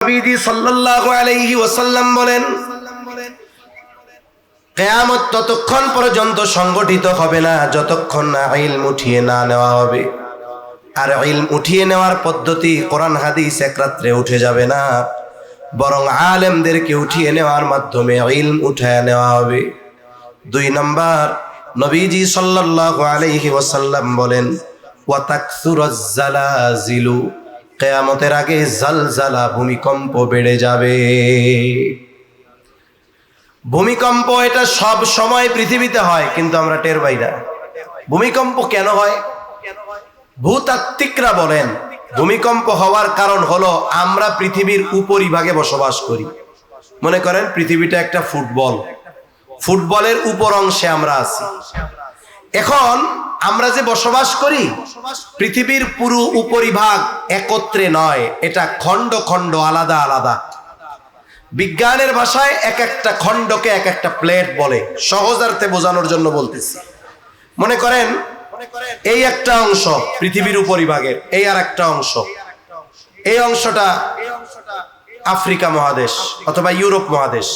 নবীজি সাল্লাল্লাহু আলাইহি ওয়াসাল্লাম বলেন, কিয়ামত ততক্ষণ পর্যন্ত সংগঠিত হবে না যতক্ষণ না ইলম উঠিয়ে না নেওয়া হবে। আর ইলম উঠিয়ে নেওয়ার পদ্ধতি কোরআন হাদিস এক রাত্রে উঠে যাবে না, বরং আলেমদেরকে উঠিয়ে নেওয়ার মাধ্যমে ইলম উঠায় নেওয়া হবে। 2 নাম্বার, নবীজি সাল্লাল্লাহু আলাইহি ওয়াসাল্লাম বলেন, ওয়া তাকসুরাজ জালাজিলু, কিয়ামতের আগে জালজালা ভূমিকম্প বেড়ে যাবে। ভূমিকম্প এটা সব সময় পৃথিবীতে হয়, কিন্তু আমরা টের পাই না। ভূমিকম্প কেন হয়? ভূতাত্ত্বিকরা বলেন ভূমিকম্প হওয়ার কারণ হলো আমরা পৃথিবীর উপরিভাগে বসবাস করি। মনে করেন পৃথিবীটা একটা ফুটবলের উপর অংশে আমরা আছি। এখন আমরা যে বসবাস করি, পৃথিবীর পুরো উপরিভাগ একত্রে নয়, এটা খণ্ড খণ্ড, আলাদা আলাদা। বিজ্ঞানের ভাষায় এক একটা খণ্ডকে এক একটা প্লেট বলে, সহজার্থে বোঝানোর জন্য বলতেছি। মনে করেন এই একটা অংশ পৃথিবীর উপরিভাগের, এই আর একটা অংশ, এই অংশটা আফ্রিকা মহাদেশ অথবা ইউরোপ মহাদেশ,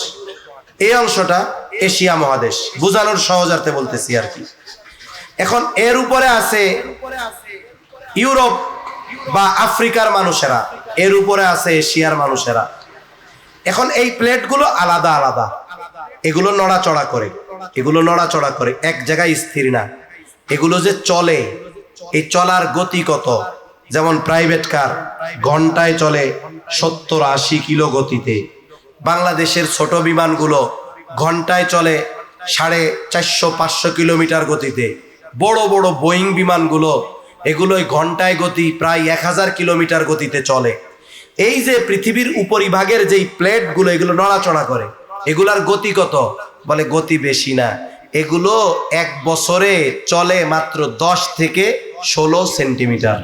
এই অংশটা এশিয়া মহাদেশ, বোঝানোর সহজার্থে বলতেছি আর কি। এখন এর উপরে আছে ইউরোপ বা আফ্রিকার মানুষেরা, এর উপরে আছে এশিয়ার মানুষেরা। এখন এই প্লেটগুলো আলাদা আলাদা, এগুলো নড়াচড়া করে, এক জায়গায় স্থির না। এগুলো যে চলে, এই চলার গতি কত? যেমন প্রাইভেট কার ঘন্টায় চলে 70-80 কিলো গতিতে। বাংলাদেশের ছোট বিমানগুলো ঘন্টায় চলে 450-500 কিলোমিটার গতিতে। বড় বড় বোয়িং বিমানগুলো, এগুলোই ঘন্টায় গতি প্রায় 1000 কিলোমিটার গতিতে চলে। এই যে পৃথিবীর উপরিভাগের যেই প্লেটগুলো, এগুলো নড়াচড়া করে, এগুলার গতি কত? বলে গতি বেশি না, এগুলো এক বছরে চলে মাত্র 10 থেকে 16 সেন্টিমিটার।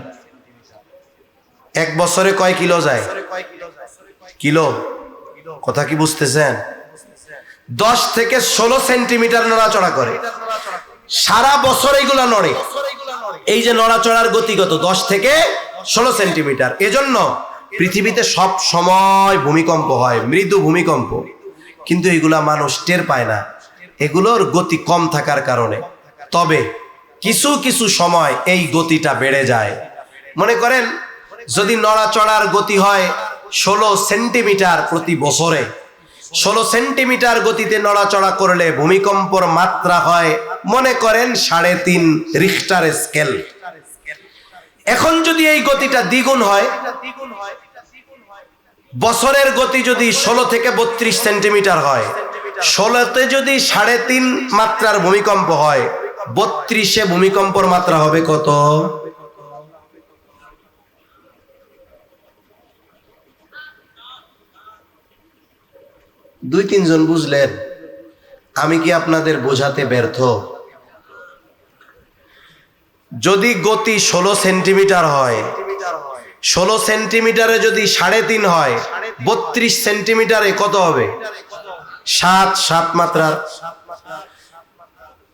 এক বছরে কয় কিলো যায়? কিলো, কথা কি বুঝতেছেন? 10 থেকে 16 সেন্টিমিটার নড়াচড়া করে, সারা বছর এগুলা নড়ে। এই যে নড়াচড়ার গতি কত? 10 থেকে 16 সেন্টিমিটার। এজন্য পৃথিবীতে সব সময় ভূমিকম্প হয়, মৃদু ভূমিকম্প, কিন্তু এগুলা মানুষ টের পায় না, এগুলোর গতি কম থাকার কারণে। তবে কিছু কিছু সময় এই গতিটা বেড়ে যায়। মনে করেন যদি নড়াচড়ার গতি হয় 16 সেন্টিমিটার প্রতি বছরে, 16 সেন্টিমিটার গতিতে নড়াচড়া করলে ভূমিকম্পর মাত্রা হয় মনে করেন 3.5 রিখটার স্কেল। এখন যদি এই গতিটা দ্বিগুণ হয়, বছরের গতি যদি 16 থেকে 32 সেন্টিমিটার হয়, 16তে যদি 3.5 মাত্রার ভূমিকম্প হয়, 32-এ ভূমিকম্পর মাত্রা হবে কত? দুই তিনজন বুঝলেন? আমি কি আপনাদের বোঝাতে ব্যর্থ? যদি গতি 16 সেন্টিমিটার হয়, 16 সেন্টিমিটারে যদি 3.5 হয়, 32 সেন্টিমিটারে কত হবে? 7 মাত্রার।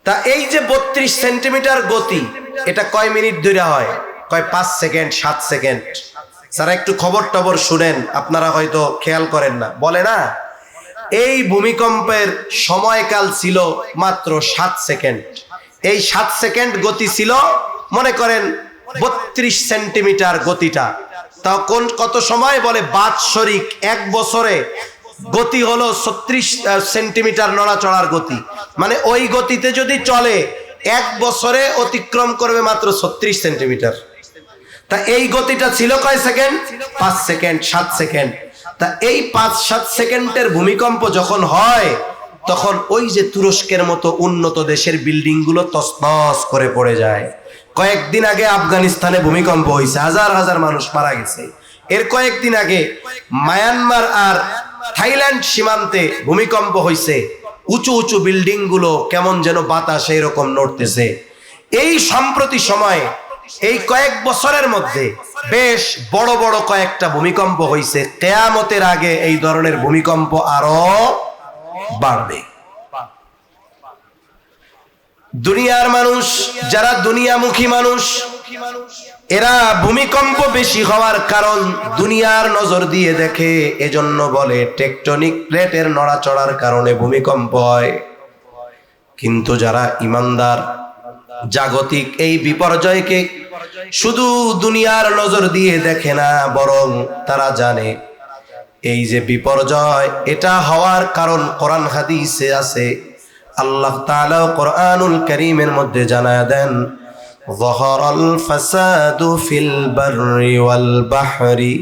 তা এই যে 32 সেন্টিমিটার গতি, এটা কয় মিনিট ধরে হয়? কয় 5 সেকেন্ড, 7 সেকেন্ড। যারা একটু খবর টবর শুনেন, আপনারা হয়তো খেয়াল করেন না, বলে না এই ভূমিকম্পের সময়কাল ছিল মাত্র 7 সেকেন্ড। এই 7 সেকেন্ড গতি ছিল মনে করেন 32 সেন্টিমিটার গতিটা। তাও কত সময়? বলে বাৎসরিক, এক বছরে গতি হলো 36 সেন্টিমিটার নড়াচড়ার গতি। মানে ওই গতিতে যদি চলে, এক বছরে অতিক্রম করবে মাত্র 36 সেন্টিমিটার। তা এই গতিটা ছিল কয় সেকেন্ড? 5 second, 7 second. তা এই 5-7 সেকেন্ডের ভূমিকম্প যখন হয়, তখন ওই যে তুরস্কের মতো উন্নত দেশের বিল্ডিং গুলো তছনছ করে পড়ে যায়। কয়েকদিন আগে আফগানিস্তানে ভূমিকম্প হয়েছে, হাজার হাজার মানুষ মারা গেছে। এর কয়েকদিন আগে মায়ানমার আর থাইল্যান্ড সীমান্তে ভূমিকম্প হয়েছে। উঁচু উঁচু বিল্ডিং গুলো কেমন যেন বাতাসে এরকম নড়তেছে। এই সম্প্রতি সময়ে, এই কয়েক বছরের মধ্যে বেশ বড় বড় কয়েকটা ভূমিকম্প হয়েছে। কিয়ামতের আগে এই ধরনের ভূমিকম্প আরো বাড়বে। দুনিয়ার মানুষ, যারা দুনিয়ামুখী মানুষ, এরা ভূমিকম্প বেশি হওয়ার কারণ দুনিয়ার নজর দিয়ে দেখে, এজন্য বলে টেকটনিক প্লেটের নড়াচড়ার কারণে ভূমিকম্প হয়। কিন্তু যারা ইমানদার, জাগতিক এই বিপর্যয়কে শুধু দুনিয়ার নজর দিয়ে দেখে না, বরং তারা জানে এই যে বিপর্যয়, এটা হওয়ার কারণ কোরআন হাদিসে আছে। আল্লাহ তাআলা কোরআনুল কারীমের মধ্যে জানায় দেন, যাহারাল ফাসাদু ফিল বাররি ওয়াল বাহরি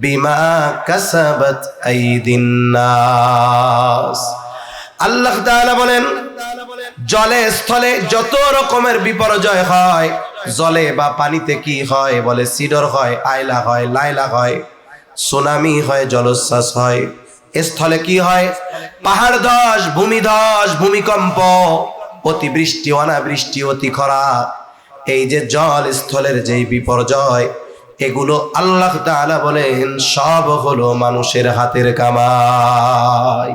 বিমা কাসাবাত আইদিন নাস। আল্লাহ তাআলা বলেন, জলে স্থলে যত রকমের বিপর্যয় হয়, জলে বা পানিতে কি হয়? বলে সিডর হয়, আইলা হয়, লাইলা হয়, সুনামি হয়, জলোচ্ছ্বাস হয়। স্থলে কি হয়? পাহাড় ধস, ভূমিধস, ভূমিকম্প, অতিবৃষ্টি, অনাবৃষ্টি, অতি খরা। এই যে জল স্থলের যেই বিপর্যয়, এগুলো আল্লাহ তাআলা বলেন সব হলো মানুষের হাতের কামাই।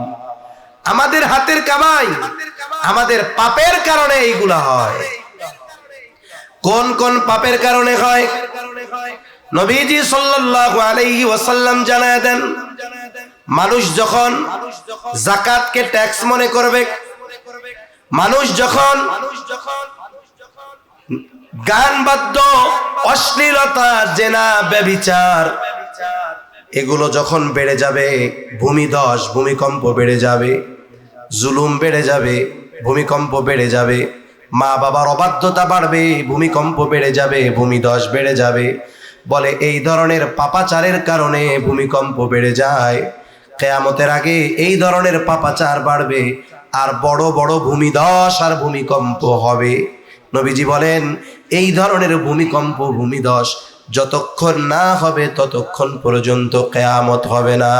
আমাদের হাতের কামাই, আমাদের পাপের কারণে এইগুলা হয়। কোন কোন পাপের কারণে হয়? নবীজি সাল্লাল্লাহু আলাইহি ওয়াসাল্লাম জানায় দেন, মানুষ যখন যাকাতকে ট্যাক্স মনে করবে, মানুষ যখন গান বাদ্য, অশ্লীলতা, জেনা, ব্যভিচার এগুলো যখন বেড়ে যাবে, ভূমিধস, ভূমিকম্প বেড়ে যাবে, জুলুম বেড়ে যাবে, ভূমিকম্প বেড়ে যাবে, মা বাবার অবাধ্যতা বাড়বে, ভূমিকম্প বেড়ে যাবে, ভূমিধস বেড়ে যাবে। বলে এই ধরনের পাপাচারের কারণে ভূমিকম্প বেড়ে যায়। কিয়ামতের আগে এই ধরনের পাপাচার বাড়বে, আর বড় বড় ভূমিধস আর ভূমিকম্প হবে। নবীজি বলেন এই ধরনের ভূমিকম্প, ভূমিধস যতক্ষণ না হবে ততক্ষণ পর্যন্ত কিয়ামত হবে না।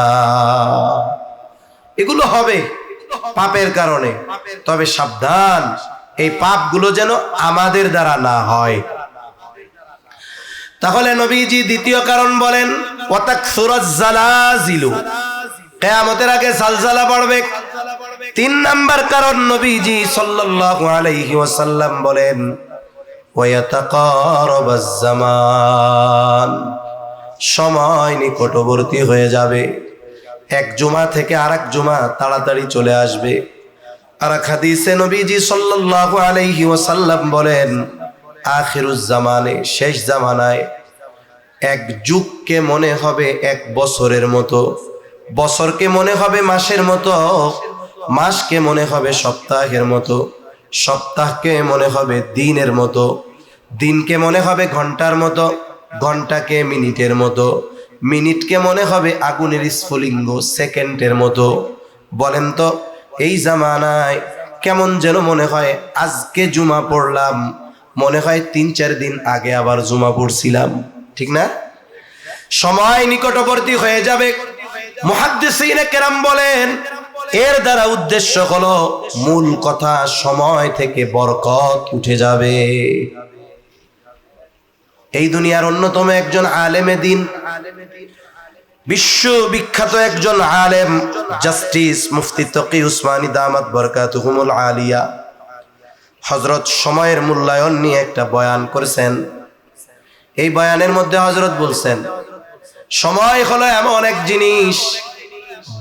এগুলো হবে পাপের কারণে। তবে সাবধান, এই পাপগুলো যেন আমাদের দ্বারা না হয়। তাহলে নবীজি দ্বিতীয় কারণ বলেন, ওয়াতাকসুরাজ জালাজিলু, কিয়ামতের আগে জালজালা পড়বে। 3 নাম্বার কারণ নবীজি সাল্লাল্লাহু আলাইহি ওয়াসাল্লাম বলেন, ওয়ায়াতাকারাবাজ জামান, সময় নিকটবর্তী হয়ে যাবে। এক জুমা থেকে আরেক জুমা তাড়াতাড়ি চলে আসবে। আর এক হাদিসে নবীজি সাল্লাল্লাহু আলাইহি ওয়াসাল্লাম বলেন, আখিরুজ জামানে, শেষ জামানায় এক যুগকে মনে হবে 1 বছরের মতো, বছরকে মনে হবে মাসের মতো, মাসকে মনে হবে সপ্তাহের মতো, সপ্তাহকে মনে হবে দিনের মতো, দিনকে মনে হবে ঘন্টার মতো, ঘন্টাকে মিনিটের মতো, মিনিটকে মনে হবে আগুনের স্ফুলিঙ্গ সেকেন্ডের মতো। বলেন তো এই জামানায় কেমন যেন মনে হয় আজকে জুমা পড়লাম, মনে হয় 3-4 দিন আগে আবার জুমা পড়ছিলাম, ঠিক না? সময় নিকটবর্তী হয়ে যাবে। মুহাদ্দিসিনে কেরাম বলেন এর দ্বারা উদ্দেশ্য হলো, মূল কথা, সময় থেকে বরকত উঠে যাবে। এই দুনিয়ার অন্যতম একজন আলেমে দিন, বিশ্ববিখ্যাত একজন আলেম, জাস্টিস মুফতি তকি উসমানী দামাত বরকাতুহুমুল আলিয়া, হযরত সময়ের মূল্যায়ন নিয়ে একটা বয়ান করেছেন। এই বয়ানের মধ্যে হযরত বলছেন, সময় হলো এমন এক জিনিস,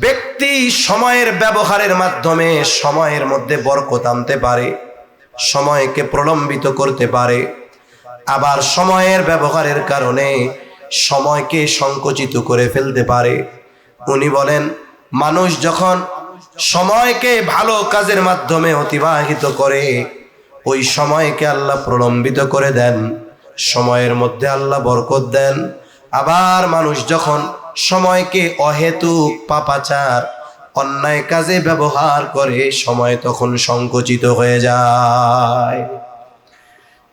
ব্যক্তি সময়ের ব্যবহারের মাধ্যমে সময়ের মধ্যে বরকত আনতে পারে, সময়কে প্রলম্বিত করতে পারে, আবার সময়ের ব্যবহারের কারণে সময়কে সংকুচিত করে ফেলতে পারে। উনি বলেন, মানুষ যখন সময়কে ভালো কাজের মাধ্যমে অতিবাহিত করে, ওই সময়কে আল্লাহ প্রলম্বিত করে দেন, সময়ের মধ্যে আল্লাহ বরকত দেন। আবার মানুষ যখন সময়কে অহেতুক পাপাচার, অন্যায় কাজে ব্যবহার করে, সময় তখন সংকুচিত হয়ে যায়।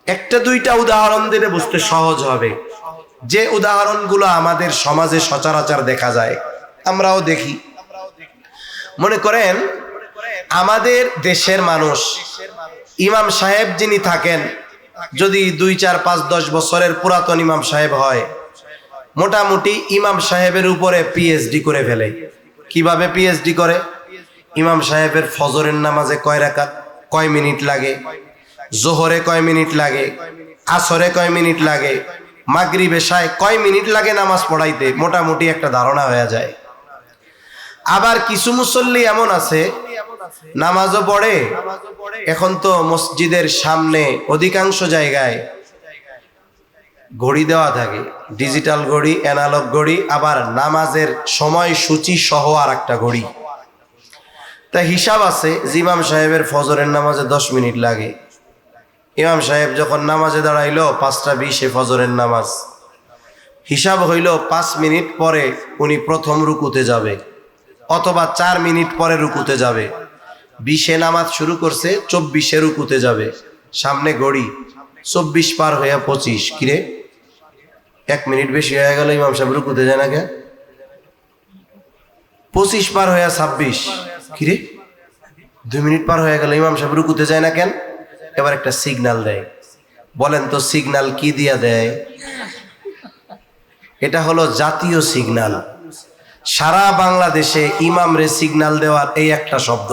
একটা দুইটা উদাহরণ দিলে বুঝতে সহজ হবে, যে উদাহরণগুলো আমাদের সমাজে সচরাচর দেখা যায়, আমরাও দেখি। মনে করেন আমাদের দেশের মানুষ, ইমাম সাহেব যিনি থাকেন, যদি 2, 4, 5, 10 বছরের পুরাতন ইমাম সাহেব হয়, মোটামুটি ইমাম সাহেবের উপরে পিএইচডি করে ফেলে। কিভাবে পিএইচডি করে? ইমাম সাহেবের ফজরের নামাজে কয় রাকাত, কয় মিনিট লাগে, জোহরে কয় মিনিট লাগে, আসরে কয় মিনিট লাগে, মাগরিব এশায় কয় মিনিট লাগে নামাজ পড়াইতে মোটামুটি একটা ধারণা হয়ে যায়। আবার কিছু মুসল্লি এমন আছে নামাজও পড়ে, এখন তো মসজিদের সামনে অধিকাংশ জায়গায় ঘড়ি দেওয়া থাকে, ডিজিটাল ঘড়ি, অ্যানালগ ঘড়ি, আবার নামাজের সময়সূচি সহ আর একটা ঘড়ি। তা হিসাব আছে যে ইমাম সাহেবের ফজরের নামাজে 10 মিনিট লাগে। ইমাম সাহেব যখন নামাজে দাঁড়াইলো 5:20 ফজরের নামাজ, হিসাব হইল 5 মিনিট পরে উনি প্রথম রুকুতে যাবে, অথবা 4 মিনিট পরে রুকুতে যাবে। 20-এ নামাজ শুরু করছে, 24-এ রুকুতে যাবে। সামনে ঘড়ি, 24 পার হইয়া 25। কিরে 1 মিনিট বেশি হয়ে গেল, ইমাম সাহেব রুকুতে যায় না কেন? 25 পার হইয়া 26। কিরে 2 মিনিট পার হয়ে গেল, ইমাম সাহেব রুকুতে যায় না কেন? এবার একটা সিগন্যাল দেয়। বলেন তো সিগন্যাল কি দিয়া দেয়? এটা হলো জাতীয় সিগন্যাল। সারা বাংলাদেশে ইমাম রে সিগন্যাল দেওয়ার এই একটা শব্দ,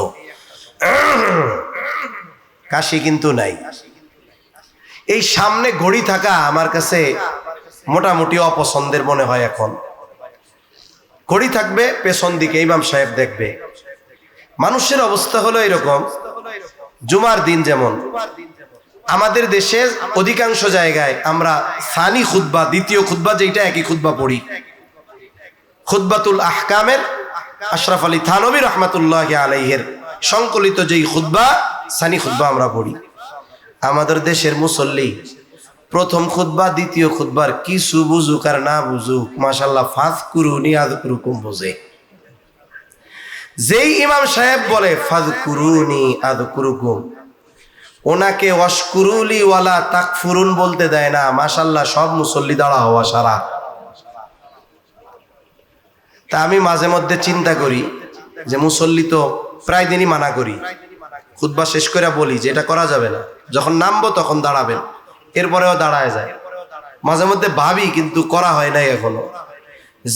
কাশি কিন্তু নাই। এই সামনে ঘড়ি থাকা আমার কাছে মোটামুটি অপছন্দের মনে হয়। এখন ঘড়ি থাকবে পেছন দিকে, ইমাম সাহেব দেখবে। মানুষের অবস্থা হলো এরকম, জুমার দিন যেমন আমাদের দেশে অধিকাংশ জায়গায় আমরা সানি খুতবা, দ্বিতীয় খুতবা যেটা একই খুতবা পড়ি, খুতবাতুল আহকামের আশরাফ আলী থানভী রহমাতুল্লাহি আলাইহির সংকলিত যেই খুতবা, সানি খুতবা আমরা পড়ি। আমাদের দেশের মুসল্লি প্রথম খুতবা দ্বিতীয় খুতবার কিছু বুঝুক আর না বুঝুক, মাশাআল্লাহ ফাযকুরুনি আযকুরুকুম বোঝে। যেই ইমাম সাহেব বলে ফাযকুরুনি আযকুরুকুম, ওনাকে ওয়াশকুরুলি ওয়ালা তাকফুরুন বলতে দেয় না। মাশাআল্লাহ সব মুসল্লি দাঁড়া হওয়া সারা। তা আমি মাঝে মধ্যে চিন্তা করি যে মুসল্লি তো প্রায় দিনই মানা করি, খুতবা শেষ করে বলি যে এটা করা যাবে না, যখন নামবো তখন দাঁড়াবেন, এরপরেও দাঁড়ায় যায়। মাঝে মধ্যে ভাবি, কিন্তু করা হয় নাই এখনো,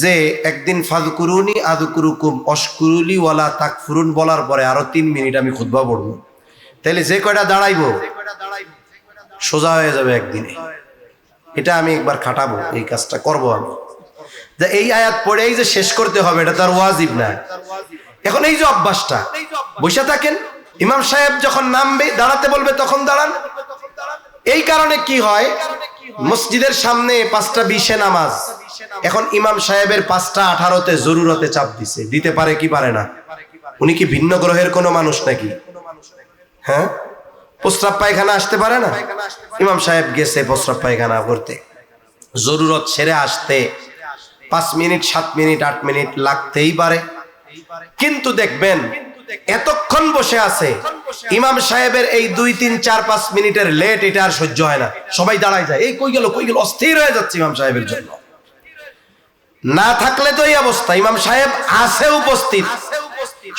যে একদিন ফাযকুরুনি আযকুরুকুম ওয়াশকুরুলি ওয়ালা তাকফুরুন বলার পরে আরো 3 মিনিট আমি খুতবা পড়বো, তাহলে যে কয়টা দাঁড়াইবো সোজা হয়ে যাবে একদিনে। এটা আমি একবার খাটাবো, এই কাজটা করবো আমি। যে এই আয়াত পড়েই যে শেষ করতে হবে এটা তার ওয়াজিব না। এখন এই যে অভ্যাসটা, বসে থাকেন, ইমাম সাহেব যখন নামবে দাঁড়াতে বলবে তখন দাঁড়ান। এই কারণে কি হয়, মসজিদের সামনে 5:20 নামাজ, এখন ইমাম সাহেবের 5:18 জরুরতে চাপ দিতে পারে কি পারে না? উনি কি ভিন্ন গ্রহের কোনো মানুষ নাকি? হ্যাঁ, প্রস্রাব পায়খানা আসতে পারে না? ইমাম সাহেব গেছে প্রস্রাব পায়খানা করতে, জরুরত সেরে আসতে 5 মিনিট 7 মিনিট 8 মিনিট লাগতেই পারে। কিন্তু দেখবেন এতক্ষণ বসে আছে, ইমাম সাহেবের এই 2 3 4 5 মিনিটের লেট এটা আর সহ্য হয় না, সবাই দাঁড়ায় যায়, এই কই গেল অস্থির হয়ে যাচ্ছে ইমাম সাহেবের জন্য। না থাকলে তো এই অবস্থা, ইমাম সাহেব আছে উপস্থিত,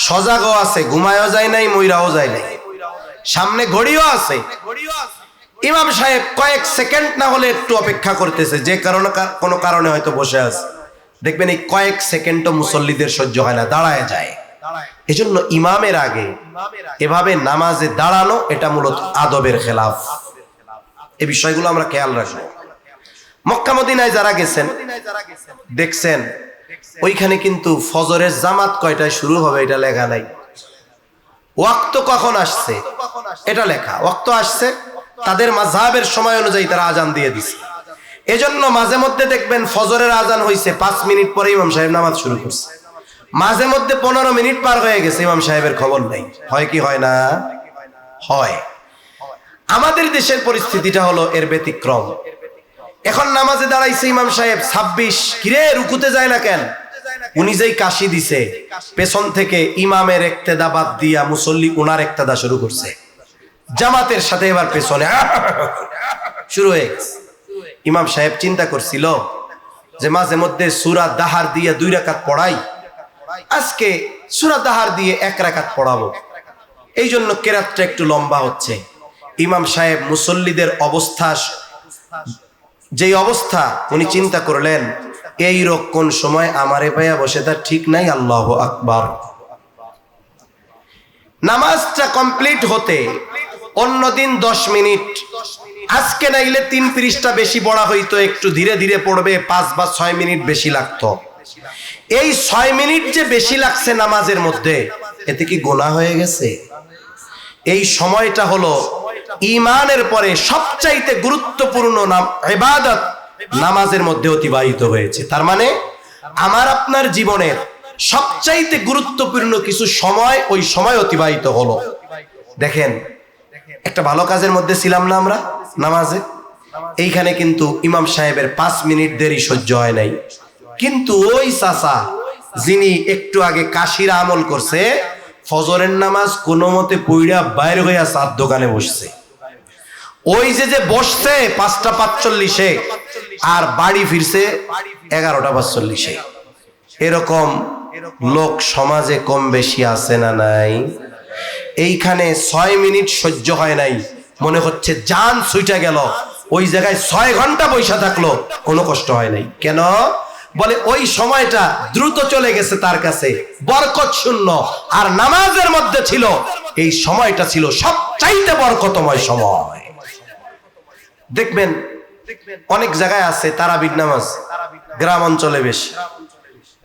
সজাগও আছে, ঘুমায়ও যায় নাই, মইরাও যায় নাই, সামনে ঘড়িও আছে। ইমাম সাহেব কয়েক সেকেন্ড না হলে একটু অপেক্ষা করতেছে, যে কারণে কোনো কারণে হয়তো বসে আছে। দেখবেন এই কয়েক সেকেন্ডও মুসল্লিদের সহ্য হয় না, দাঁড়ায় যায়। এজন্য ইমামের আগে এভাবে নামাজে দাঁড়ানো এটা মূলত আদবের খেলাফ। এই বিষয়গুলো আমরা খেয়াল রাখবো। মক্কা মদিনায় যারা গেছেন দেখছেন, ওইখানে কিন্তু ফজরের জামাত কয়টায় শুরু হবে এটা লেখা নাই, ওয়াক্ত কখন আসছে এটা লেখা। ওয়াক্ত আসছে, তাদের মাযহাবের সময় অনুযায়ী তারা আজান দিয়ে দিছে। এজন্য মাঝে মধ্যে দেখবেন ফজরের আজান হইছে 5 মিনিট পরে ইমাম সাহেব নামাজ শুরু করছে, মাঝে মধ্যে 15 মিনিট পার হয়ে গেছে, ইমাম সাহেবের খবর নাই। হয় কি হয় না? হয়। আমাদের দেশের পরিস্থিতিটা হলো এর ব্যতিক্রম। এখন নামাজে দাঁড়াইছে ইমাম সাহেব 26, কিরে রুকুতে যায় না কেন? উনি যেই কাশি দিছে, পেছন থেকে ইমামের ইক্তেদা বাদ দিয়া মুসল্লি উনার ইক্তেদা শুরু করছে, জামাতের সাথে এবার পেছনে শুরু হয়ে গেছে। ইমাম সাহেব চিন্তা করছিল যে মাঝে মধ্যে সূরা দাহার দিয়ে 2 রাকাত পড়াই, আজকে সূরা দাহার দিয়ে 1 রাকাত পড়াবো, এই জন্য কেরাতটা একটু লম্বা হচ্ছে। ইমাম সাহেব মুসল্লিদের অবস্থা, যেই অবস্থা, উনি চিন্তা করলেন এই রকম সময় আমারে পাইয়া বসে তার ঠিক নাই। আল্লাহু আকবার। নামাজটা কমপ্লিট হতে অন্যদিন 10 মিনিট আজকে নাইলে 3 পৃষ্ঠা বেশি পড়া হইতো, একটু ধীরে ধীরে পড়বে, 5 বা 6 মিনিট বেশি লাগতো। এই 6 মিনিট যে বেশি লাগছে নামাজের মধ্যে, এতে কি গুনাহ হয়ে গেছে? এই সময়টা হলো ঈমানের পরে সবচাইতে গুরুত্বপূর্ণ ইবাদত নামাজের মধ্যে অতিবাহিত হয়েছে। তার মানে আমার আপনার জীবনের সবচাইতে গুরুত্বপূর্ণ কিছু সময় ওই সময় অতিবাহিত হলো। দেখেন, একটা ভালো কাজের মধ্যে ছিলাম না আমরা নামাজে, এইখানে কিন্তু ইমাম সাহেবের 5 মিনিট দেরি সহ্য হয় নাই, কিন্তু ওই চাচা যিনি একটু আগে কাশির আমল করছে, ফজরের নামাজ কোনো মতে পইড়া বাইর হইয়া চার দোকানে বসছে। ওই যে বসছে 5:45-এ আর বাড়ি ফিরছে 11:45-এ। এরকম লোক সমাজে কম বেশি আছে না নাই? এইখানে 6 মিনিট সহ্য হয় নাই, মনে হচ্ছে জান ছুটে গেল। ওই জায়গায় 6 ঘন্টা বসে থাকলো, কোনো কষ্ট হয় নাই। কেন? বলে ওই সময়টা দ্রুত চলে গেছে তার কাছে, বরকত শূন্য। আর নামাজের মধ্যে ছিল, এই সময়টা ছিল সবচাইতে বরকতময় সময়। দেখবেন অনেক জায়গায় আছে তারাবির নামাজ, গ্রাম অঞ্চলে বেশি।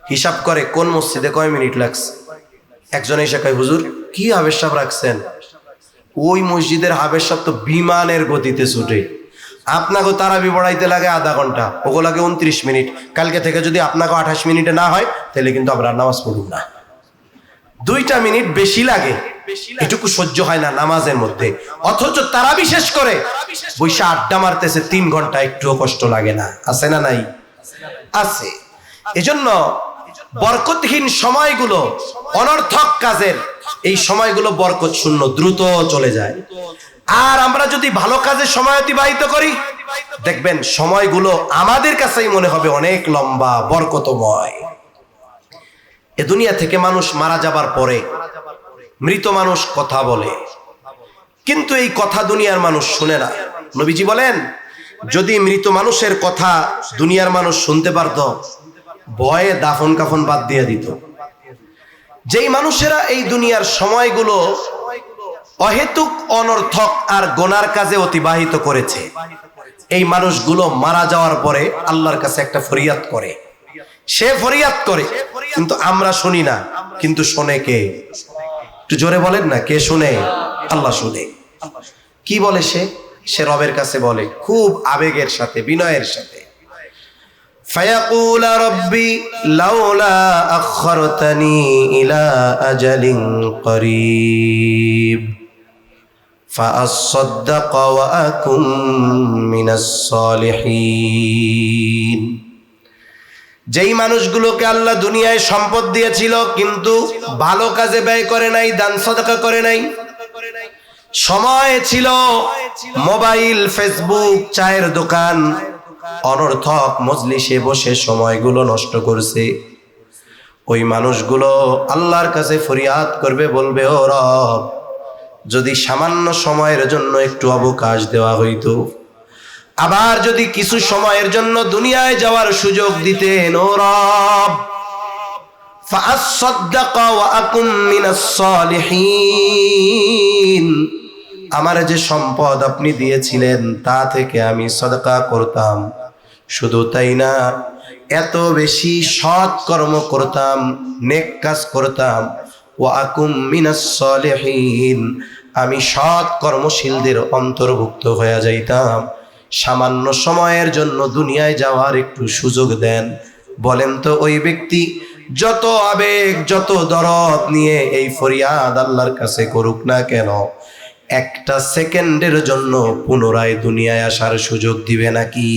হিসাব করে কোন মসজিদে কয় মিনিট লাগছে। একজন এসে কয়, হুজুর কি হাবের সাহেব রাখছেন? ওই মসজিদের হাবের সাহেব তো বিমানের গতিতে ছুটে। আপনাকে তারাবি পড়াইতে লাগে আধা ঘন্টা, ওগো লাগে 29 মিনিট। কালকে থেকে যদি আপনাকে 28 মিনিটে না হয়, তাহলে কিন্তু আমরা নামাজ পড়ুন না। 2টা মিনিট বেশি লাগে, এটুকু সহ্য হয় না নামাজের মধ্যে। অথচ তারাবি শেষ করে বৈশা আড্ডা মারতেছে 3 ঘন্টা, একটুও কষ্ট লাগে না। আছে না নাই? আছে। এজন্য বরকতহীন সময়গুলো, অনর্থক কাজের এই সময়গুলো বরকত শূন্য, দ্রুত চলে যায়। আর আমরা যদি ভালো কাজে সময় অতিবাহিত করি, দেখবেন সময়গুলো আমাদের কাছেই মনে হবে অনেক লম্বা, বরকতময়। এ দুনিয়া থেকে মানুষ মারা যাবার পরে মৃত মানুষ কথা বলে, কিন্তু এই কথা দুনিয়ার মানুষ শুনে না। নবীজি বলেন, যদি মৃত মানুষের কথা দুনিয়ার মানুষ শুনতে পারত, ভয়ে দাফন কাফন বাদ দিয়ে দিত। যেই মানুষেরা এই দুনিয়ার সময়গুলো অহেতুক, অনর্থক আর গোনার কাজে অতিবাহিত করেছে, এই মানুষগুলো মারা যাওয়ার পরে আল্লাহর কাছে একটা ফরিয়াদ করে। সে ফরিয়াদ করে, কিন্তু আমরা শুনি না। কিন্তু শোনে কে? একটু জোরে বলেন না, কে শুনে? আল্লাহ শুনে। কি বলে সে? সে রবের কাছে বলে খুব আবেগের সাথে, বিনয়ের সাথে, فيقول ربي لولا أخرتني إلى أجل قريب فأصدق وأكن من الصالحين। যেই মানুষগুলোকে আল্লাহ দুনিয়ায় সম্পদ দিয়েছিল, কিন্তু ভালো কাজে ব্যয় করে নাই, দান সদকা করে নাই, সময় ছিল মোবাইল, ফেসবুক, চায়ের দোকান, অনর্থক মজলিসে বসে সময়গুলো নষ্ট করছে, ওই মানুষগুলো আল্লাহর কাছে ফরিয়াদ করবে, বলবে, ও রব, যদি সামান্য সময়ের জন্য একটু অবকাশ দেওয়া হইতো, আবার যদি কিছু সময়ের জন্য দুনিয়ায় যাওয়ার সুযোগ দিতেন, ও রব, ফাআসসাদদাকা ওয়া আকুম মিনাস সালিহিন, আমার যে সম্পদ আপনি দিয়েছিলেন তা থেকে আমি সদকা করতাম। শুধু তাই না, এত বেশি সৎ কর্ম করতাম, নেক কাজ করতাম। ওয়া আকুম মিনাস সালিহিন, আমি সৎ কর্মশীলদের অন্তর্ভুক্ত হয়ে যাইতাম। সামান্য সময়ের জন্য দুনিয়ায় যাওয়ার একটু সুযোগ দেন। বলেন তো ওই ব্যক্তি যত আবেগ, যত দরদ নিয়ে এই ফরিয়াদ আল্লাহর কাছে করুক না কেন, একটা সেকেন্ডের জন্য পুনরায় দুনিয়ায় আসার সুযোগ দিবে নাকি?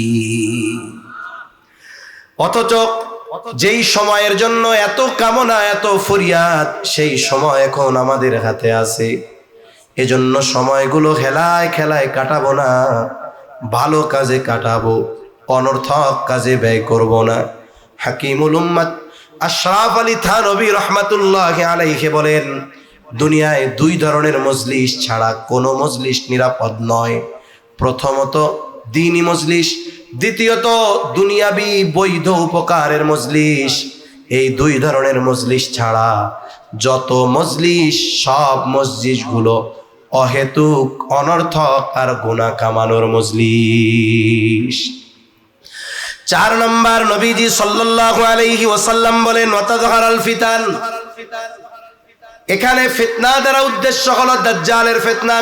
অথচ যেই সময়ের জন্য এত কামনা, এত ফরিয়াদ, সেই সময় এখন আমাদের হাতে আছে। এজন্য সময়গুলো খেলায় খেলায় কাটাবো না, ভালো কাজে কাটাবো, অনর্থক কাজে ব্যয় করব না। হাকিমুল উম্মাত আশরাফ আলী থানভী রহমাতুল্লাহি আলাইহি বলেন, দুনিয়ায় 2 ধরনের মজলিস ছাড়া কোনো মজলিস নিরাপদ নয়। প্রথমত দ্বীনি মজলিস, দ্বিতীয়ত দুনিয়াবি বৈধ উপকারের মজলিস। এই 2 ধরনের মজলিস ছাড়া যত মজলিস, সব মসজিদগুলো অহেতুক অনর্থক আর গুনাহ কামানোর মজলিস। 4 নম্বর, নবীজি সাল্লাল্লাহু আলাইহি ওয়াসাল্লাম বলেন ওয়াতাযহারাল ফিতান। এখানে ফিতনা দ্বারা উদ্দেশ্য হলো দাজ্জালের ফিতনা।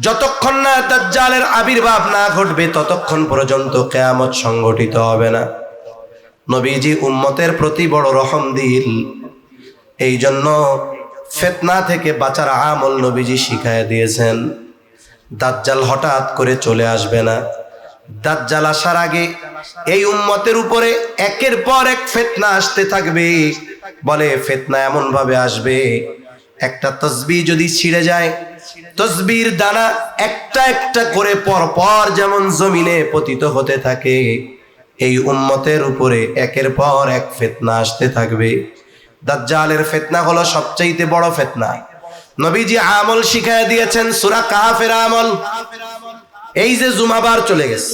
যতক্ষণ না দাজ্জালের আবির্ভাব না ঘটবে ততক্ষণ পর্যন্ত কিয়ামত সংঘটিত হবে না। নবীজি উম্মতের প্রতি বড় রহমদিল, এই জন্য ফিতনা থেকে বাঁচার আমল নবীজি শিখায় দিয়েছেন। দাজ্জাল হঠাৎ করে চলে আসবে না। দাজ্জাল আসার আগে এই উম্মতের উপরে একের পর এক ফিতনা আসতে থাকবে। বলে ফিতনা এমন ভাবে আসবে, একটা তাসবিহ যদি ছিঁড়ে যায়, তাসবিহর দানা একটা একটা করে পরপর যেমন জমিনে পতিত হতে থাকে, এই উম্মতের উপরে একের পর এক ফিতনা আসতে থাকবে। দাজ্জালের ফিতনা হলো সবচাইতে বড় ফিতনা। নবীজি আমল শিখায় দিয়েছেন সূরা কাহফের আমল। এই যে জুমাবার চলে গেছে,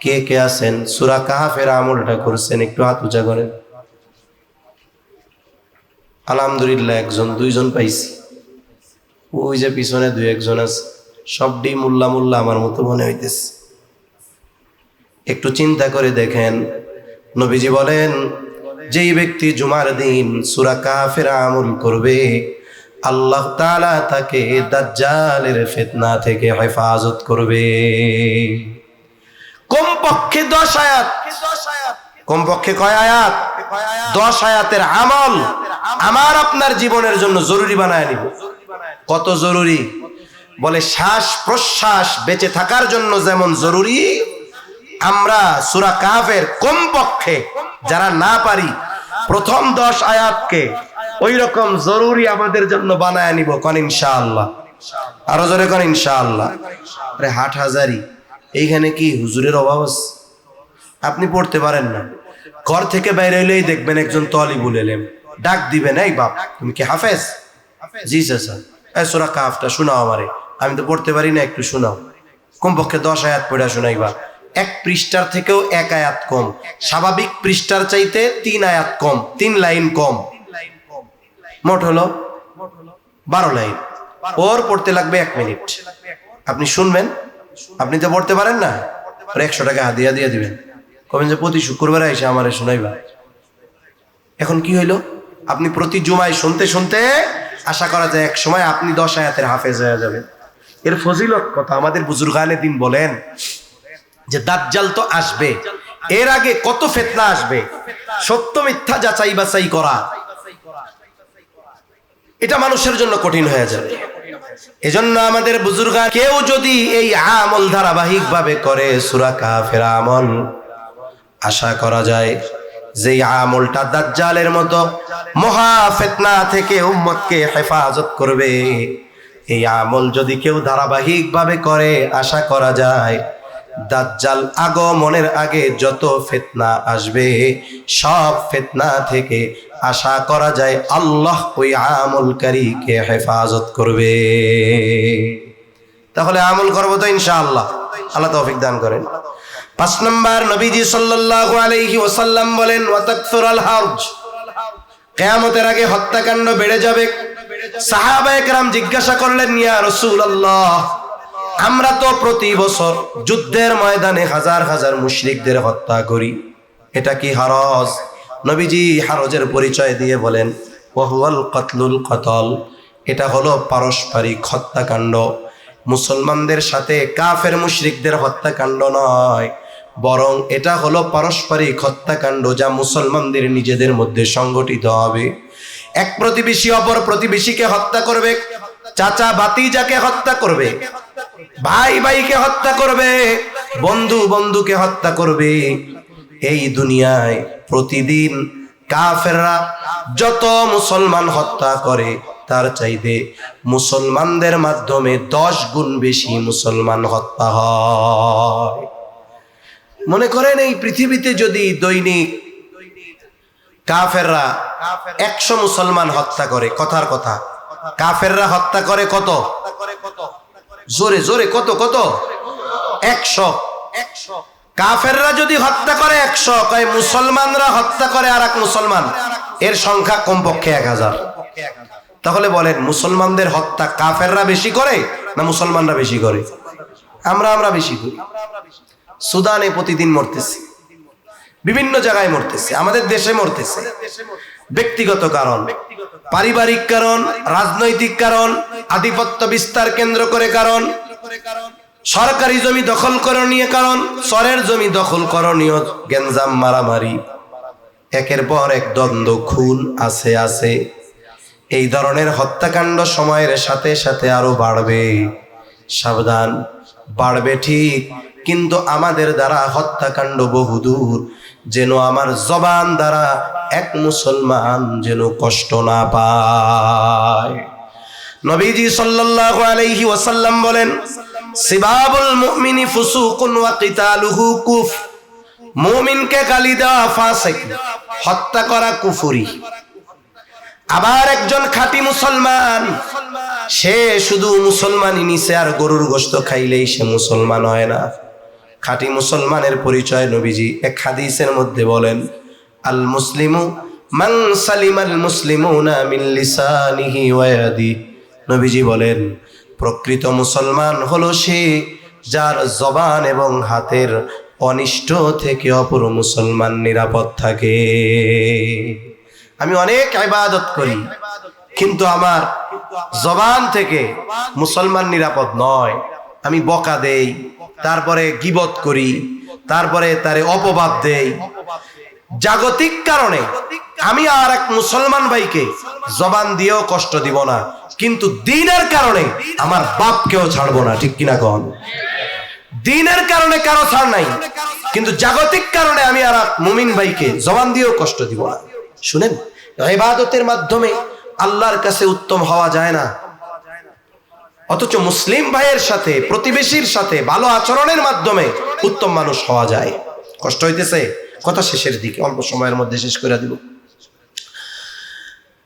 কে কে আছেন সূরা কাহফের আমলটা করছেন? একটু হাত উঁচা করেন। আলহামদুলিল্লাহ, একজন দুইজন পাইছি। ওই যে পিছনে 2-1 আছে, সবটি মোল্লা মোল্লা আমার মতো মনে হইতেছে। একটু চিন্তা করে দেখেন, নবীজি বলেন যেই ব্যক্তি জুমার দিন সূরা কাহফের আমল করবে, আল্লাহ তাআলা তাকে দাজ্জালের ফিতনা থেকে হেফাজত করবে। কমপক্ষে 10 আয়াত। কমপক্ষে কয় আয়াত? 10 আয়াতের আমল আমার আপনার জীবনের জন্য জরুরি বানায় নিব। কত জরুরি? বলে শ্বাস প্রশ্বাস বেঁচে থাকার জন্য যেমন জরুরি, আমরা সূরা কাহফের কমপক্ষে যারা না পারি প্রথম 10 আয়াতকে ওই রকম জরুরি আমাদের জন্য বানায় নিব। কোন ইনশাআল্লাহ? আরো জোরে কোন ইনশাআল্লাহ? আরে হাটহাজারি এইখানে কি হুজুরের অভাব আছে? আপনি পড়তে পারেন না, ঘর থেকে বাইরে হইলেই দেখবেন একজন তালিবুল ইলম ডাক দিবেন, এই বাপ তুমি কি হাফেজ? জি স্যার। এই সূরা কাহফটা শোনাও আমারে, আমি তো পড়তে পারি না, একটু শোনাও। কমপক্ষে 10 আয়াত পড়া শোনাইবা। 1 পৃষ্ঠার থেকেও 1 আয়াত কম, স্বাভাবিক পৃষ্ঠার চাইতে 3 আয়াত কম, 3 লাইন কম, মোট হলো 12 লাইন। ওর পড়তে লাগবে 1 মিনিট। আপনি শুনবেন, আপনি তো পড়তে পারেন না, 100 টাকা হাদিয়া দিয়ে দিবেন, কবেন যে প্রতি শুক্রবার এসে আমারে শোনাইবা। এখন কি হইলো? আপনি প্রতি জুমায় শুনতে শুনতে আশা করা যায় এক সময় আপনি 10 আয়াতের হাফেজ হয়ে যাবেন। এর ফজিলত কথা আমাদের বুজুর্গানে দিন বলেন যে দাজ্জাল তো আসবে, এর আগে কত ফিতনা আসবে, সত্য মিথ্যা যাচাই বাছাই করা এটা মানুষের জন্য কঠিন হয়ে যাবে। এজন্য আমাদের বুজুর্গা কেউ যদি এই আমল ধারাবাহিক ভাবে করে সূরা কাহফের আমল, আশা করা যায় যে আমলটা দাজ্জালের মতো মহা ফিতনা থেকে উম্মতকে হেফাজত করবে। এই আমল যদি কেউ ধারাবাহিক ভাবে করে, আশা করা যায় দাজ্জাল আগমনের আগে যত ফিতনা আসবে সব ফিতনা থেকে আশা করা যায় আল্লাহ ওই আমলকারীকে হেফাজত করবে। তাহলে আমল করব তো ইনশাআল্লাহ। আল্লাহ তৌফিক দান করেন। 5 নম্বর, নবীজি সাল্লাল্লাহু আলাইহি ওয়াসাল্লাম বলেন ওয়াতাকসুরাল হারজ। কিয়ামতের আগে হত্যাকাণ্ড বেড়ে যাবে। সাহাবায়ে কেরাম জিজ্ঞাসা করলেন, ইয়া রাসূলুল্লাহ, আমরা তো প্রতি বছর যুদ্ধের ময়দানে হাজার হাজার মুশরিকদের হত্যা করি, এটা কি হারজ? নবীজি হারজের পরিচয় দিয়ে বলেন ওয়াহুয়াল কতলুল কতল, এটা হলো পারস্পরিক হত্যাকাণ্ড। মুসলমানদের সাথে কাফের মুশরিকদের হত্যাকাণ্ড নয়, বরং এটা হলো পারস্পরিক হত্যাকাণ্ড যা মুসলমানদের নিজেদের মধ্যে সংগঠিত হবে। এক প্রতিবেশী অপর প্রতিবেশীকে হত্যা করবে, চাচা ভাতিজাকে হত্যা করবে, ভাই ভাইকে হত্যা করবে, বন্ধু বন্ধুকে হত্যা করবে। এই দুনিয়ায় প্রতিদিন কাফেররা যত মুসলমান হত্যা করে তার চাইতে মুসলমানদের মাধ্যমে 10 গুণ বেশি মুসলমান হত্যা হয়। মনে করেন এই পৃথিবীতে যদি দৈনিক কাফেররা 100 মুসলমান হত্যা করে, কথার কথা কাফেররা হত্যা করে কত? জোরে জোরে কত? 100। কাফেররা যদি হত্যা করে 100, কয় মুসলমানরা হত্যা করে আর এক মুসলমান, এর সংখ্যা কমপক্ষে 1000। তাহলে বলেন মুসলমানদের হত্যা কাফেররা বেশি করে না মুসলমানরা বেশি করে? আমরা বেশি করি। সুদানে প্রতিদিন মরতেছে, বিভিন্ন জায়গায় মরতেছে, আমাদের দেশে মরতেছে। ব্যক্তিগত কারণ, পারিবারিক কারণ, রাজনৈতিক কারণ, আধিপত্য বিস্তার কেন্দ্র করে কারণ, সরকারি জমি দখল করণীয় কারণ, চরের জমি দখল করণীয়, গেঞ্জাম, মারামারি, একের পর এক দ্বন্দ্ব, খুন আছে। এই ধরনের হত্যাকাণ্ড সময়ের সাথে সাথে আরো বাড়বে। সাবধান, বাড়বে ঠিক, কিন্তু আমাদের দ্বারা হত্যাকাণ্ড বহুদূর। যেন আমার জবান দ্বারা এক মুসলমান যেন কষ্ট না পায়। নবীজি সাল্লাল্লাহু আলাইহি ওয়াসাল্লাম বলেন, সিবাবুল মুমিনি ফুসুকুন ওয়া কিতালুহু কুফ। মুমিনকে গালি দেওয়া ফাসিক, হত্যা করা কুফরি। আবার একজন খাঁটি মুসলমান, সে শুধু মুসলমানই নিছে আর গরুর গোশত খাইলেই সে মুসলমান হয় না। খাঁটি মুসলমানের পরিচয় নবীজি এক হাদিসের মধ্যে বলেন, আল মুসলিমু মান সালিমাল মুসলিমুনা মিন লিসানিহি ওয়া ইয়াদিহি। নবীজি বলেন, প্রকৃত মুসলমান হলো সে যার জবান এবং হাতের অনিষ্ট থেকে অপর মুসলমান নিরাপদ থাকে। আমি অনেক ইবাদত করি, কিন্তু আমার জবান থেকে মুসলমান নিরাপদ নয়। আমি বকা দেই, তারপরে গীবত করি, তারপরে তারে অপবাদ দেই। জাগতিক কারণে আমি আর এক মুসলমান ভাইকে জবান দিয়েও কষ্ট দিব না, কিন্তু দ্বীনের কারণে আমার বাপকেও ছাড়বো না। ঠিক কিনা কোন? দ্বীনের কারণে কারো ছাড় নাই, কিন্তু জাগতিক কারণে আমি আর এক মুমিন ভাইকে জবান দিয়েও কষ্ট দিব না। শুনেন, ইবাদতের মাধ্যমে আল্লাহর কাছে উত্তম হওয়া যায় না, অথচ মুসলিম ভাইয়ের সাথে, প্রতিবেশীর সাথে ভালো আচরণের মাধ্যমে উত্তম মানুষ হওয়া যায়। কষ্ট হইতেছে, কথা শেষের দিকে, অল্প সময়ের মধ্যে শেষ করে দিব।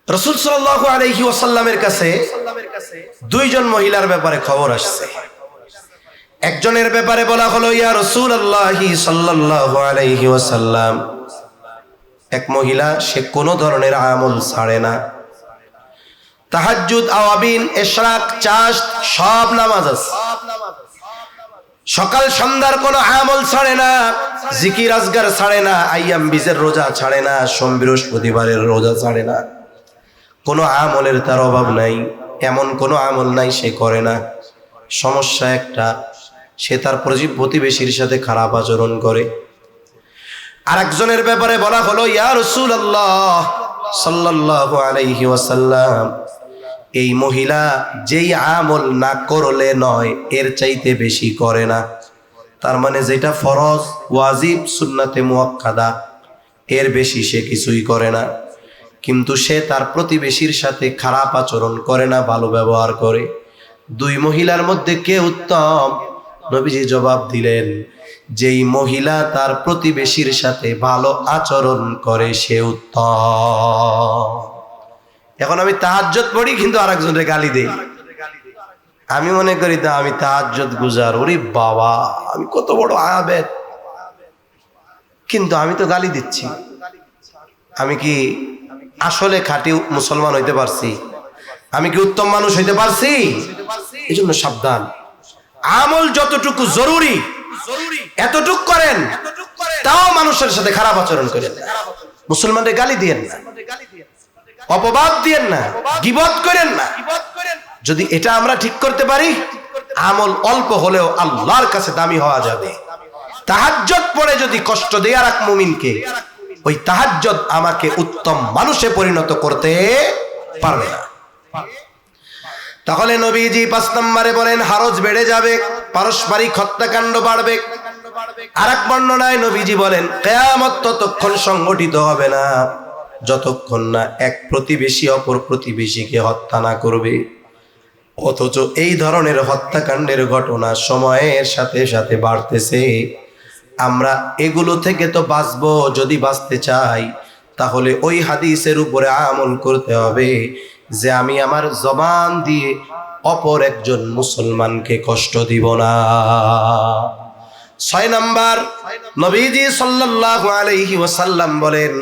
রাসূল সাল্লাল্লাহু আলাইহি ওয়াসাল্লামের কাছে দুইজন মহিলার ব্যাপারে খবর আসছে। একজনের ব্যাপারে বলা হলো, ইয়া রাসূলুল্লাহি সাল্লাল্লাহু আলাইহি ওয়াসাল্লাম, এক মহিলা, সে কোনো ধরনের আমল ছাড়ে না। তাহাজ্জুদ, আওয়াবিন, ইশরাক, চাশ সব নামাজ আছে, সকাল সন্ধ্যার কোনো আমল ছাড়ে না, জিকির আজগার ছাড়ে না, আইয়াম বীজের রোজা ছাড়ে না, সোম বৃহস্পতিবারের রোজা ছাড়ে না। কোনো আমলের তার অভাব নাই, এমন কোনো আমল নাই সে করে না। সমস্যা একটা, সে তার প্রতিবেশীর সাথে খারাপ আচরণ করে। আরেকজনের ব্যাপারে বলা হলো, ইয়া রাসূলুল্লাহ সাল্লাল্লাহু আলাইহি ওয়াসাল্লাম, এই মহিলা যেই আমল না করলে নয় এর চাইতে বেশি করে না। তার মানে যেটা ফরজ, ওয়াজিব, সুন্নাতে মুআক্কাদা, এর বেশি সে কিছুই করে না। কিন্তু সে তার প্রতিবেশীর সাথে খারাপ আচরণ করে না, ভালো ব্যবহার করে। দুই মহিলার মধ্যে কে উত্তম? নবীজি জবাব দিলেন, যেই মহিলা তার প্রতিবেশীর সাথে ভালো আচরণ করে সে উত্তম। এখন আমি তাহাজ্জুদ পড়ি, কিন্তু আরেকজনের গালি দেই। আমি মনে করি তা আমি তাহাজ্জুদ গুজার, ওরে বাবা আমি কত বড় আবেদ, কিন্তু আমি তো গালি দিচ্ছি। আমি কি আসলে খাঁটি মুসলমান হইতে পারছি? আমি কি উত্তম মানুষ হইতে পারছি? এই জন্য সাবধান। আমল যতটুকু জরুরি এতটুকু করেন, তাও মানুষের সাথে খারাপ আচরণ করেন না। মুসলমানদের গালি দিয়েন না, অপবাদ দিয়েন না, গীবত করেন না। যদি এটা আমরা ঠিক করতে পারি, আমল অল্প হলেও আল্লাহর কাছে দামি হওয়া যাবে। তাহাজ্জুদ পড়ে যদি কষ্ট দেয় আর এক মুমিনকে, ওই তাহাজ্জুদ আমাকে উত্তম মানুষে পরিণত করতে পারবে না। তাহলে নবীজি 5 নম্বরে বলেন, হারজ বেড়ে যাবে, পারস্পরিক হত্যাকাণ্ড বাড়বে। আরেক বর্ণনায় নবীজি বলেন, কিয়ামত ততক্ষণ সংগঠিত হবে না যতক্ষণ না এক প্রতিবেশী অপর প্রতিবেশীকে হত্যা না করবে। অথচ এই ধরনের হত্যাকাণ্ডের ঘটনা সময়ের সাথে সাথে বাড়তেছে। আমরা এগুলো থেকে তো বাঁচবো, যদি বাঁচতে চাই তাহলে ওই হাদিসের উপরে আমল করতে হবে যে আমি আমার জবান দিয়ে অপর একজন মুসলমানকে কষ্ট দিব না। 6 নাম্বার, নবীজি সাল্লাল্লাহু আলাইহি ওয়াসাল্লাম বলেন,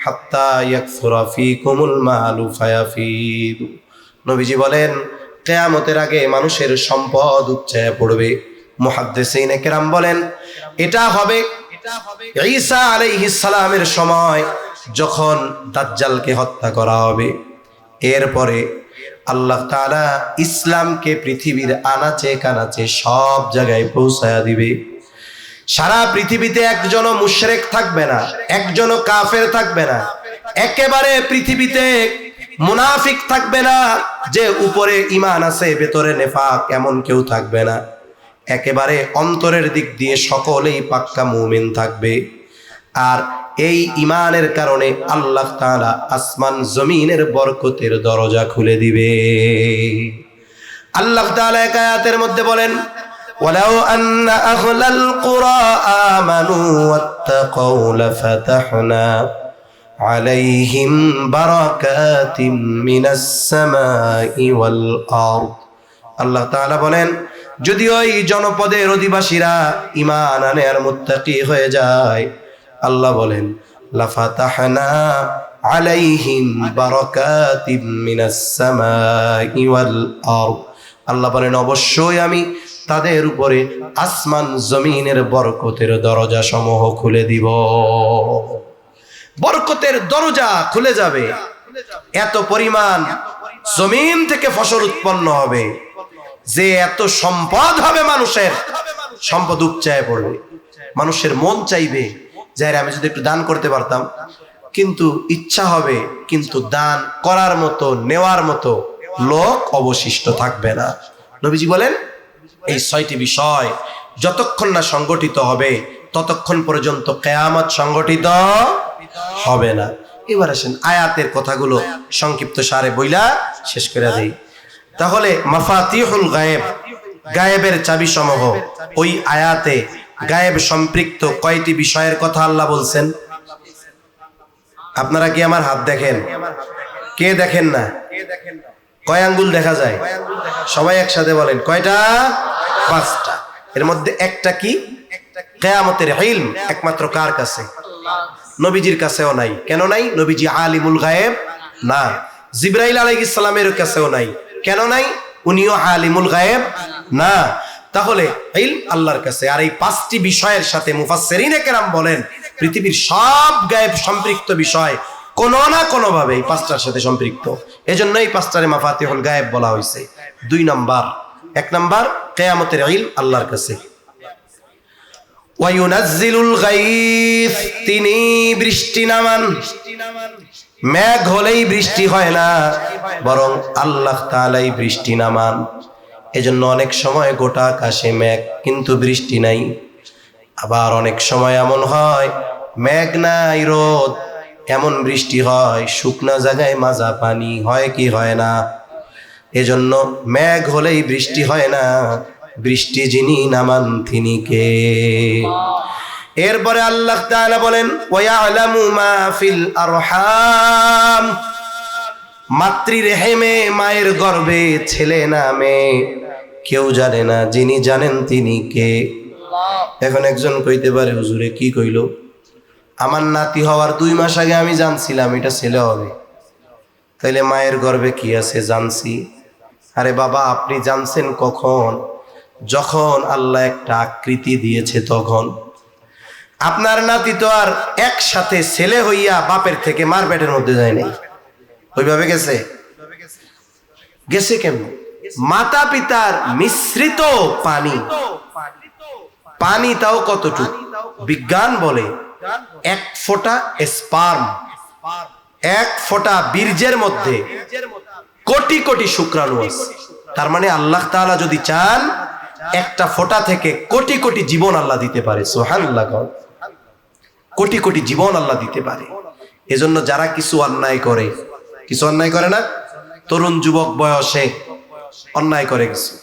হাত্তা ইয়াকসুরা ফীকুমুল মালু ফায়াফিদু। নবীজি বলেন কিয়ামতের আগে মানুষের সম্পদ উপচে পড়বে। মুহাদ্দিসিনে কেরাম বলেন এটা হবে ঈসা আলাইহিস সালামের সময়, যখন দাজ্জালকে হত্যা করা হবে। এরপরে আল্লাহ তাআলা ইসলামকে পৃথিবীর আনাচে কানাচে সব জায়গায় পৌঁছায়া দিবে। সারা পৃথিবীতে একজনও মুশরিক থাকবে না, একজনও কাফের থাকবে না, একেবারে পৃথিবীতে মুনাফিক থাকবে না, যে উপরে ঈমান আছে ভেতরে নেফাক এমন কেউ থাকবে না। একেবারে অন্তরের দিক দিয়ে সকলেই পাক্কা মুমিন থাকবে। আর এই ঈমানের কারণে আল্লাহ তাআলা আসমান জমিনের বরকতের দরজা খুলে দিবে। আল্লাহ তাআলা এক আয়াতের মধ্যে বলেন ওয়ালাউ আন্না আহলাল কুরা আমানু ওয়াত্তাকাউ লাফাতাহনা আলাইহিম বারাকাতিম মিনাস সামাই ওয়াল আরদ। আল্লাহ তাআলা বলেন যদি ওই জনপদের অধিবাসীরা ঈমান আনে আর মুত্তাকি হয়ে যায়, আল্লাহ বলেন লাফাতাহনা আলাইহিম বারাকাতিম মিনাস সামাই ওয়াল আরদ। আল্লাহ বলেন অবশ্যই আমি তাদের উপরে আসমান জমিনের বরকতের দরজা সমূহ খুলে দিব। বরকতের দরজা খুলে যাবে, এত পরিমাণ জমিন থেকে ফসল উৎপন্ন হবে যে এত সম্পদ হবে, মানুষের সম্পদ উপচায় পড়বে। মানুষের মন চাইবে যে আমি যদি একটু দান করতে পারতাম, কিন্তু ইচ্ছা হবে কিন্তু দান করার মতো নেওয়ার মতো লোক অবশিষ্ট থাকবে না। নবীজি বলেন এই 6টি বিষয় যতক্ষণ না সংগঠিত হবে ততক্ষণ পর্যন্ত কিয়ামত সংগঠিত হবে না। এবার আসেন আয়াতের কথাগুলো সংক্ষিপ্ত সারে বইলা শেষ করে দেই। তাহলে মাফাতিহুল গায়েব, গায়েবের চাবি সমূহ, ওই আয়াতে গায়েব সম্পৃক্ত কয়টি বিষয়ের কথা আল্লাহ বলছেন? আপনারা কি আমার হাত দেখেন? কে দেখেন না? কয় আঙ্গুল দেখা যায়? সবাই একসাথে বলেন কয়টা? 5টা। এর মধ্যে একটা কি? কিয়ামতের ইলম একমাত্র কার কাছে? নবীজির কাছেও নাই। কেন নাই? নবীজি আলিমুল গায়েব না। জিবরাইল আলাইহিস সালামের কাছেও নাই। কেন নাই? উনিও আলিমুল গায়েব না। তাহলে ইলম আল্লাহর কাছে। আর এই 5টি বিষয়ের সাথে মুফাসসিরিনে কেরাম বলেন পৃথিবীর সব গায়েব সম্পৃক্ত বিষয় কোনো না কোনো ভাবে এই 5টার সাথে সম্পৃক্ত। এজন্য এই 5টারে মাফাতিহুল গায়েব বলা হয়েছে। 2 নাম্বার, 1 নাম্বার কিয়ামতের ইলম আল্লাহর কাছে। ওয়ায়ুনাজ্জিলুল গায়স, তিনি বৃষ্টি নামান। মেঘ হলেই বৃষ্টি হয় না, বরং আল্লাহ তাআলাই বৃষ্টি নামান। এজন্য অনেক সময় গোটা আকাশে মেঘ কিন্তু বৃষ্টি নাই। আবার অনেক সময় এমন হয় মেঘ নাই রোদ, এমন বৃষ্টি হয় শুকনা জায়গায় মাজা পানি হয় কি হয় না? এজন্য মেঘ হলেই বৃষ্টি হয় না, বৃষ্টি যিনি নামান তিনি কে? এরপরে আল্লাহ তাআলা বলেন ওয়ায়ালামু মা ফিল আরহাম, মাতৃরেহেমে মায়ের গর্ভে ছেলে না মেয়ে কেউ জানে না, যিনি জানেন তিনি কে? এখন একজন কইতে পারে হুজুরে কি কইলো? আমার নাতি হওয়ার 2 মাস আগে আমি জানছিলাম এটা ছেলে হবে, তাইলে মায়ের গর্ভে কি আছে জানছি। আরে বাবা আপনি জানছেন কখন? যখন আল্লাহ একটা আকৃতি দিয়েছে তখন। আপনার নাতি তো আর একসাথে ছেলে হইয়া বাপের থেকে মার পেটের মধ্যে যায় নাই, ওইভাবে গেছে? গেছে কেমন? মাতা পিতার মিশ্রিত পানি, পানি তাও কতটুকু? বিজ্ঞান বলে 1 ফোঁটা স্পার্ম, 1 ফোঁটা বীর্যের মধ্যে কোটি কোটি শুক্রাণু আছে। তার মানে আল্লাহ তাআলা যদি চান একটা ফোঁটা থেকে কোটি কোটি জীবন আল্লাহ দিতে পারে। সুবহানাল্লাহ, কোটি কোটি জীবন আল্লাহ দিতে পারে। এজন্য যারা কিছু অন্যায় করে, কিছু অন্যায় করে না, তরুণ যুবক বয়সে অন্যায় করে কিছু,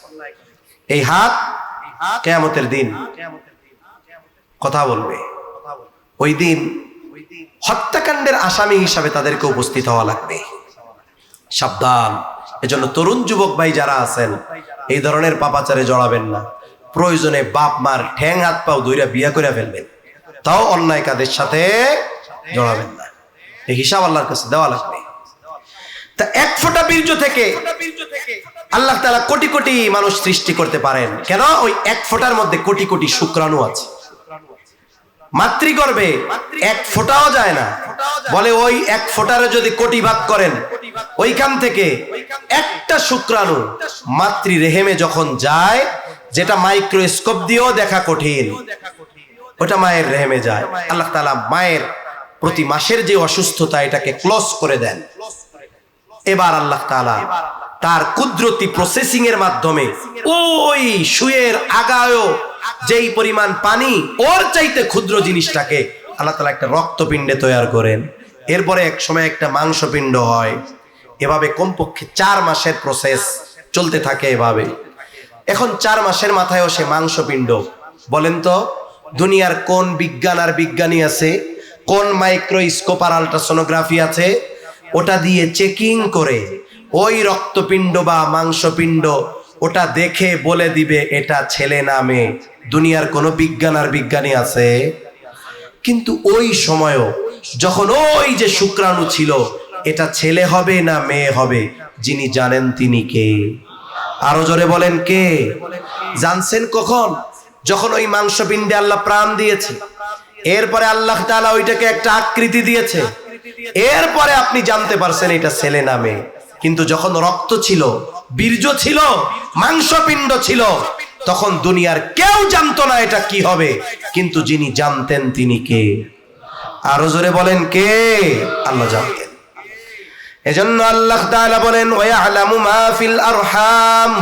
এই হাত কিয়ামতের দিন কথা বলবে। ওই দিন হত্যাকাণ্ডের আসামি হিসাবে তাদেরকে উপস্থিত হওয়া লাগবে। সাবধান। এজন্য তরুণ যুবক ভাই যারা আছেন এই ধরনের পাপাচারে জড়াবেন না। প্রয়োজনে বাপ মার ঠ্যাং হাত পাও ধইরা বিয়া করে ফেলবেন, তাও অন্যায় কাজের সাথে জড়াবেন না। এই হিসাব আল্লাহর কাছে দেওয়া লাগবে। তা 1 ফোঁটা বীর্য থেকে আল্লাহ তাআলা কোটি কোটি মানুষ সৃষ্টি করতে পারেন। কেন? ওই এক ফোঁটার মধ্যে কোটি কোটি শুক্রাণু আছে। মাতৃগর্ভে এক ফোঁটাও যায় না, বলে ওই এক ফোঁটারে যদি কোটি ভাগ করেন, ওইখান থেকে একটা শুক্রাণু মাতৃ রেহেমে যখন যায়, যেটা মাইক্রোস্কোপ দিয়েও দেখা কঠিন, ওটা মায়ের রেহেমে যায়। আল্লাহ তাআলা মায়ের প্রতি মাসের যে অসুস্থতা, এটাকে ক্লোজ করে দেন। এবার আল্লাহ তাআলা তার কুদরতি প্রসেসিং এর মাধ্যমে ওই সুয়ের আগায়ও যেই পরিমাণ পানি, ওর চাইতে ক্ষুদ্র জিনিসটাকে আল্লাহ তাআলা একটা রক্তপিণ্ডে তৈরি করেন। এরপরে এক সময় একটা মাংসপিণ্ড হয়। এভাবে কমপক্ষে 4 মাসের প্রসেস চলতে থাকে এভাবে। এখন 4 মাসের মাথায়ও সে মাংসপিণ্ড। বলেন তো, দুনিয়ার কোন বিজ্ঞান আর বিজ্ঞানী আছে, কোন মাইক্রোস্কোপ আর আল্ট্রাসোনোগ্রাফি আছে, ওটা দিয়ে চেকিং করে ওই রক্তপিণ্ড বা মাংসপিণ্ড ওটা দেখে বলে দিবে এটা ছেলে না মেয়ে? দুনিয়ার কোনো বিজ্ঞান আর বিজ্ঞানী আছে? কিন্তু ওই সময়ও যখন ওই যে শুক্রাণু ছিল, এটা ছেলে হবে না মেয়ে হবে, যিনি জানেন তিনি কে? আরো জোরে বলেন কে? জানছেন কখন? যখন ওই মাংসপিণ্ডে আল্লাহ প্রাণ দিয়েছে, এরপরে আল্লাহ তাআলা ওইটাকে একটা আকৃতি দিয়েছে, এরপরে আপনি জানতে পারছেন এটা ছেলে না মেয়ে। কিন্তু যখন রক্ত ছিল, বীর্য ছিল, মাংসপিণ্ড ছিল, তখন দুনিয়ার কেউ জানতো না এটা কি হবে, কিন্তু যিনি জানতেন তিনি কে? আরো জোরে বলেন কে? আল্লাহ জানতেন। এজন্য আল্লাহ তাআলা বলেন, ওয়ায়ালামু মা ফিল আরহাম,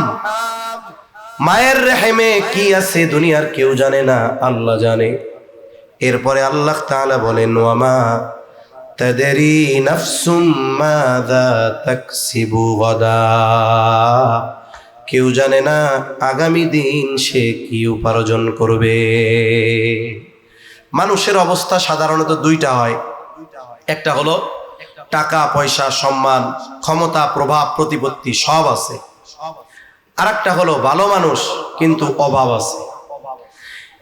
মায়ের রেহেমে কি আছে দুনিয়ার কেউ জানে না, আল্লাহ জানে। এরপরে আল্লাহ তাআলা বলেন, ওয়ামা তাদরি নাফসুম মাযা তাকসিবু গাদা, কেউ জানে না আগামী দিন সে কি উপার্জন করবে। মানুষের অবস্থা সাধারণত দুইটা হয়। একটা হলো টাকা পয়সা, সম্মান, ক্ষমতা, প্রভাব, প্রতিপত্তি সব আছে। আর একটা হলো ভালো মানুষ কিন্তু অভাব আছে।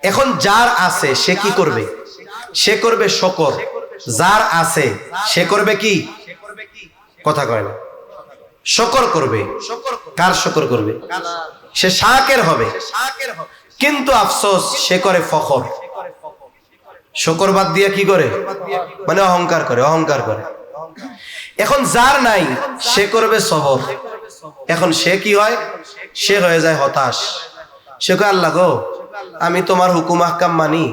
এখন যার আছে সে কি করবে? সে করবে শকর। যার আছে সে করবে কি? কথা কয় না। শকর করবে। কার শকর করবে? সে শাকির হবে। কিন্তু আফসোস সে করে ফখর। শকর বাদ দিয়ে কি করে? মানে অহংকার করে, অহংকার করে। এখন যার নাই সে করবে সবর। এখন সে কি হয়? সে হয়ে যায় হতাশ। সে কয়, আল্লাহ গো, আমি তোমার হুকুম আহকাম মানি,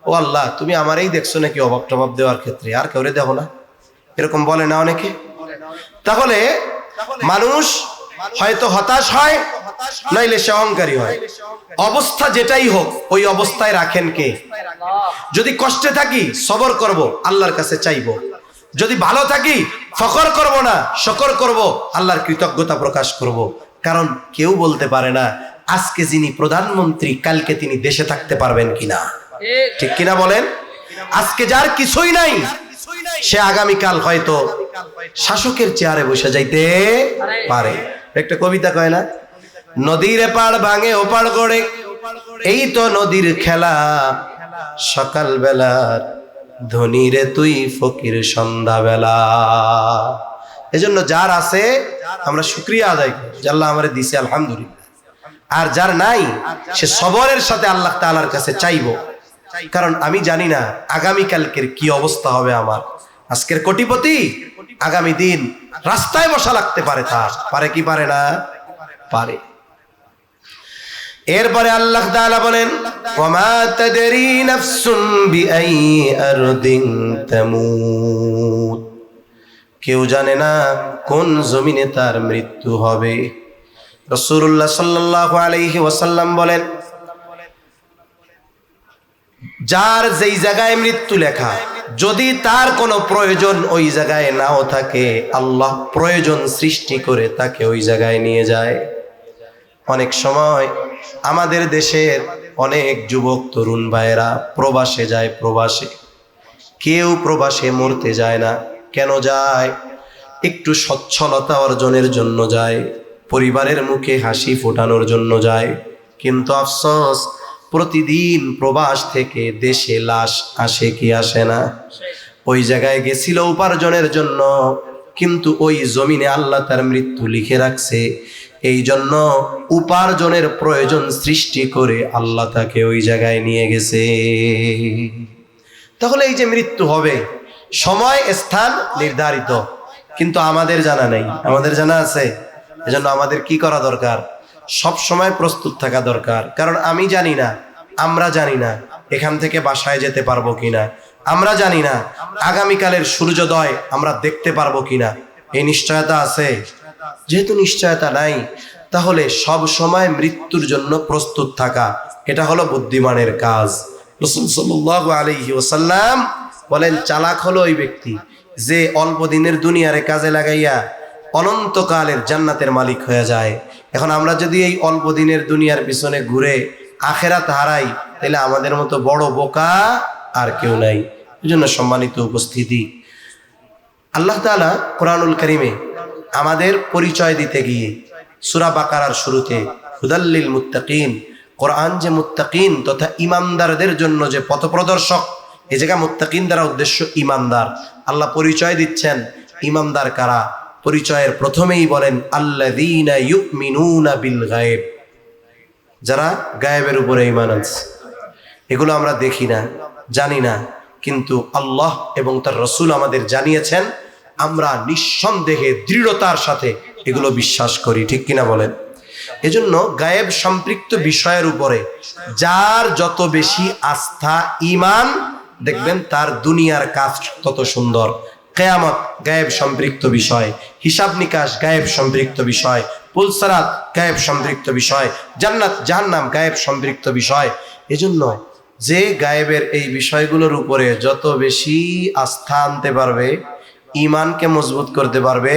ও আল্লাহ তুমি আমারই দেখছো নাকি অভাব টভাব দেওয়ার ক্ষেত্রে, আর কেউ দেখো না? এরকম বলে না অনেকে? তাহলে মানুষ হয়তো হতাশ হয়, নাইলে সে অহংকারী হয়। অবস্থা যেটাই হোক, ওই অবস্থায় রাখেন কে? যদি কষ্টে থাকি সবর করব, আল্লাহর কাছে চাইবো। যদি ভালো থাকি ফখর করব না, শকর করব, আল্লাহর কৃতজ্ঞতা প্রকাশ করব। কারণ কেউ বলতে পারে না আজকে যিনি প্রধানমন্ত্রী কালকে তিনি দেশে থাকতে পারবেন কিনা। ঠিক কিনা বলেন? আজকে যার কিছুই নাই সে আগামীকাল হয়তো শাসকের চেয়ারে বসে যাইতে পারে। একটা কবিতা কয় না, নদীর এপার ভাঙে ওপার গড়ে, এই তো নদীর খেলা, সকাল বেলার ধনী রে তুই ফকির সন্ধ্যা বেলা। এজন্য যার আছে আমরা শুকরিয়া আদায় করি যে আল্লাহ আমারে দিছে, আলহামদুলিল্লাহ। আর যার নাই সে সবরের সাথে আল্লাহ তাআলার কাছে চাইবো। কারণ আমি জানি না আগামীকালকের কি অবস্থা হবে আমার। আজকের কোটিপতি আগামী দিন রাস্তায় বসা লাগতে পারে, তার পারে কি পারে না? পারে। এরপরে আল্লাহ তাআলা বলেন, ওয়ামা তাদরি নাফসুম বিআই আরদিন তামুত, কেউ জানে না কোন জমিনে তার মৃত্যু হবে। রাসূলুল্লাহ সাল্লাল্লাহু আলাইহি ওয়াসাল্লাম বলেন, যার যেই জায়গায় মৃত্যু লেখা, যদি তার কোনো প্রয়োজন ওই জায়গায় নাও থাকে, আল্লাহ প্রয়োজন সৃষ্টি করে তাকে ওই জায়গায় নিয়ে যায়। অনেক সময় আমাদের দেশের অনেক যুবক তরুণ ভাইয়েরা প্রবাসে যায়। প্রবাসে কেউ প্রবাসে মরতে যায় না। কেন যায়? একটু সচ্ছলতা অর্জনের জন্য যায়, পরিবারের মুখে হাসি ফোটানোর জন্য যায়। কিন্তু আফসোস, প্রতিদিন প্রবাস থেকে দেশে লাশ আসে কি আসে না? ওই জায়গায় গেছিল উপার্জনের জন্য, কিন্তু ওই জমিনে আল্লাহ তার মৃত্যু লিখে রাখছে। এই জন্য উপার্জনের প্রয়োজন সৃষ্টি করে আল্লাহ তাকে ওই জায়গায় নিয়ে গেছে। তাহলে এই যে মৃত্যু হবে, সময় স্থান নির্ধারিত, কিন্তু আমাদের জানা নেই। আমাদের জানা আছে? এজন্য আমাদের কি করা দরকার? সব সময় প্রস্তুত থাকা দরকার। কারণ আমি জানি না, আমরা জানি না এখান থেকে বাসায় যেতে পারবো কিনা, আমরা জানি না আগামীকালের সূর্যোদয় আমরা দেখতে পারবো কিনা। এই নিশ্চয়তা আছে? যেহেতু নিশ্চয়তা নাই, তাহলে সব সময় মৃত্যুর জন্য প্রস্তুত থাকা, এটা হলো বুদ্ধিমানের কাজ। রাসূল সাল্লাল্লাহু আলাইহি ওয়াসাল্লাম বলেন, চালাক হলো ওই ব্যক্তি যে অল্প দিনের দুনিয়ারে কাজে লাগাইয়া অনন্তকালের জান্নাতের মালিক হয়ে যায়। এখন আমরা যদি এই অল্প দিনের দুনিয়ার পিছনে ঘুরে আখেরাত হারাই, তাহলে আমাদের মতো বড় বোকা আর কেউ নাই। এই জন্য সম্মানিত উপস্থিতি, আল্লাহ তাআলা কোরআনুল কারীমে আমাদের পরিচয় দিতে গিয়ে সূরা বাকারার শুরুতে হুদাল্লিল মুত্তাকিন, কোরআন যে মুত্তাকিন তথা ইমানদারদের জন্য যে পথপ্রদর্শক, এই জায়গা মুত্তাকিন দ্বারা উদ্দেশ্য ইমানদার। আল্লাহ পরিচয় দিচ্ছেন ইমানদার কারা। পরিচয়ের প্রথমেই বলেন আল্লাযীনা ইউমিনুনা বিল গায়ব, যারা গায়েবের উপরে ঈমান আনছে। এগুলো আমরা দেখি না, জানি না, কিন্তু আল্লাহ এবং তার রাসূল আমাদের জানিয়েছেন। আমরা নিঃসন্দেহে দৃঢ়তার সাথে এগুলো বিশ্বাস করি, ঠিক কিনা বলেন? এজন্য গায়েব সম্পৃক্ত বিষয়ের উপরে যার যত বেশি আস্থা ঈমান, দেখবেন তার দুনিয়ার কাজ তত সুন্দর। কিয়ামত গায়েব সম্পৃক্ত বিষয়, হিসাব নিকাশ গায়েব সম্পৃক্ত বিষয়, পুলসরাত গায়েব সম্পৃক্ত বিষয়, জান্নাত জাহান্নাম গায়েব সম্পৃক্ত বিষয়। এজন্য যে গায়েবের এই বিষয়গুলোর উপরে যত বেশি আস্থা আনতে পারবে, ঈমানকে মজবুত করতে পারবে,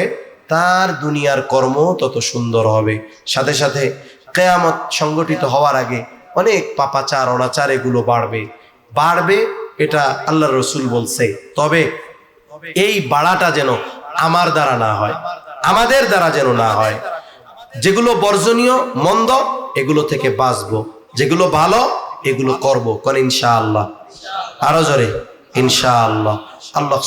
তার দুনিয়ার কর্ম তত সুন্দর হবে। সাথে সাথে কিয়ামত সংগঠিত হওয়ার আগে অনেক পাপাচার অনাচার এগুলো বাড়বে, এটা আল্লাহর রাসূল বলছে। তবে এই বাড়াটা যেন আমার দ্বারা না হয়, আমাদের দ্বারা যেন না হয়। যেগুলো বর্জনীয় মন্দ এগুলো থেকে বাঁচবো, যেগুলো ভালো এগুলো করবো। কোন ইনশাআল্লাহ? আরো জোরে ইনশাআল্লাহ। আল্লাহ